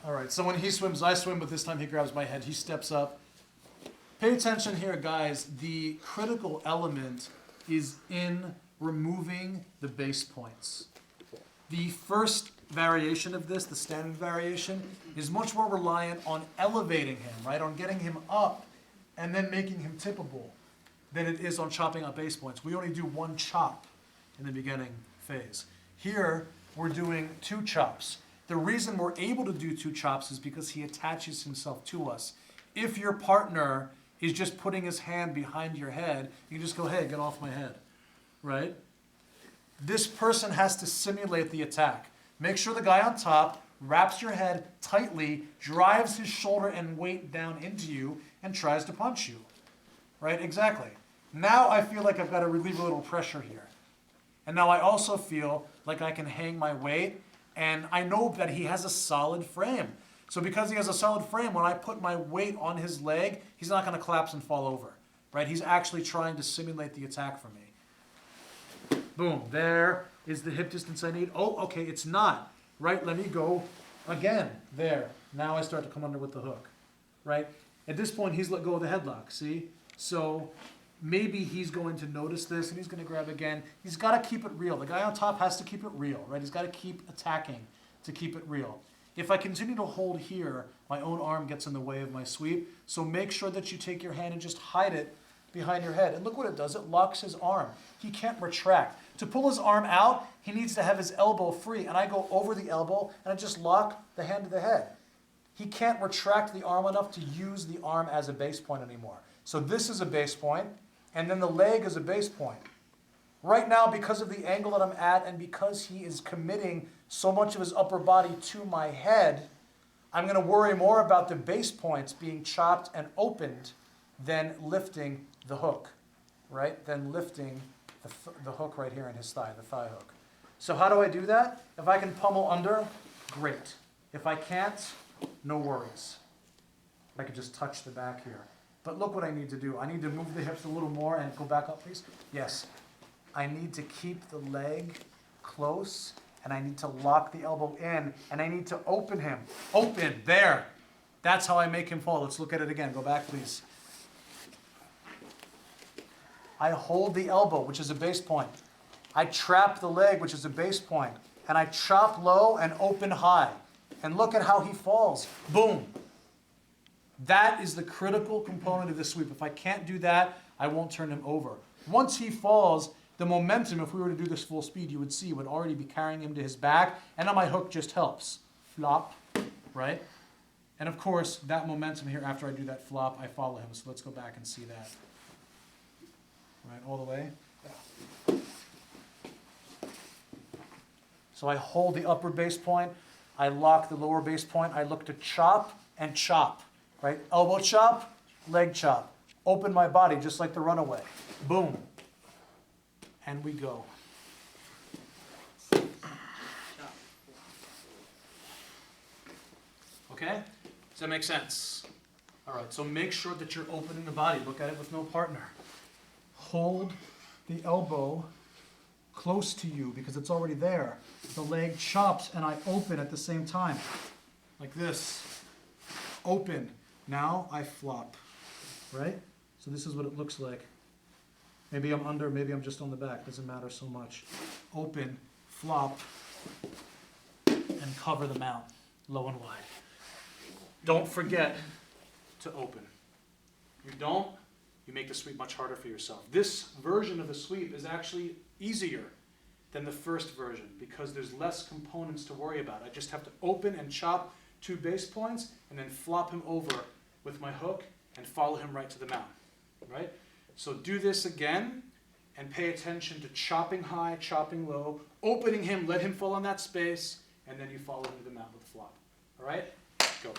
All right, so when he swims, I swim, but this time he grabs my head. He steps up. Pay attention here, guys. The critical element is in removing the base points. The first variation of this, the standard variation, is much more reliant on elevating him, right? On getting him up and then making him tippable than it is on chopping up base points. We only do one chop in the beginning phase. Here, we're doing 2 chops. The reason we're able to do 2 chops is because he attaches himself to us. If your partner is just putting his hand behind your head, you can just go, hey, get off my head, right? This person has to simulate the attack. Make sure the guy on top wraps your head tightly, drives his shoulder and weight down into you, and tries to punch you, right? Exactly. Now I feel like I've got to relieve a little pressure here. And now I also feel like I can hang my weight, and I know that he has a solid frame. So because he has a solid frame, when I put my weight on his leg, he's not going to collapse and fall over, right? He's actually trying to simulate the attack for me. Boom, there is the hip distance I need. Oh, okay, it's not, right? Let me go again, there. Now I start to come under with the hook, right? At this point, he's let go of the headlock, see? So maybe he's going to notice this and he's going to grab again. He's got to keep it real. The guy on top has to keep it real, right? He's got to keep attacking to keep it real. If I continue to hold here, my own arm gets in the way of my sweep. So make sure that you take your hand and just hide it behind your head. And look what it does. It locks his arm. He can't retract. To pull his arm out, he needs to have his elbow free. And I go over the elbow and I just lock the hand to the head. He can't retract the arm enough to use the arm as a base point anymore. So this is a base point, and then the leg is a base point. Right now, because of the angle that I'm at and because he is committing so much of his upper body to my head, I'm going to worry more about the base points being chopped and opened than lifting the hook, right? Than lifting the hook right here in his thigh, the thigh hook. So how do I do that? If I can pummel under, great. If I can't, no worries. I could just touch the back here. But look what I need to do. I need to move the hips a little more and go back up, please. Yes. I need to keep the leg close, and I need to lock the elbow in, and I need to open him. Open, there. That's how I make him fall. Let's look at it again. Go back, please. I hold the elbow, which is a base point. I trap the leg, which is a base point, and I chop low and open high. And look at how he falls. Boom. That is the critical component of the sweep. If I can't do that, I won't turn him over. Once he falls, the momentum, if we were to do this full speed, you would see would already be carrying him to his back, and now my hook just helps. Flop, right? And of course, that momentum here, after I do that flop, I follow him. So let's go back and see that. Right, all the way. Yeah. So I hold the upper base point, I lock the lower base point, I look to chop and chop. Right? Elbow chop, leg chop. Open my body just like the runaway. Boom. And we go. Okay? Does that make sense? All right, so make sure that you're opening the body. Look at it with no partner. Hold the elbow close to you because it's already there. The leg chops and I open at the same time. Like this. Open. Now I flop, right? So this is what it looks like. Maybe I'm under, maybe I'm just on the back. Doesn't matter so much. Open, flop, and cover the mount, low and wide. Don't forget to open. You don't, you make the sweep much harder for yourself. This version of the sweep is actually easier than the first version because there's less components to worry about. I just have to open and chop 2 base points and then flop him over with my hook and follow him right to the mount, right? So do this again and pay attention to chopping high, chopping low, opening him, let him fall on that space, and then you follow him to the mount with the flop, all right? Go.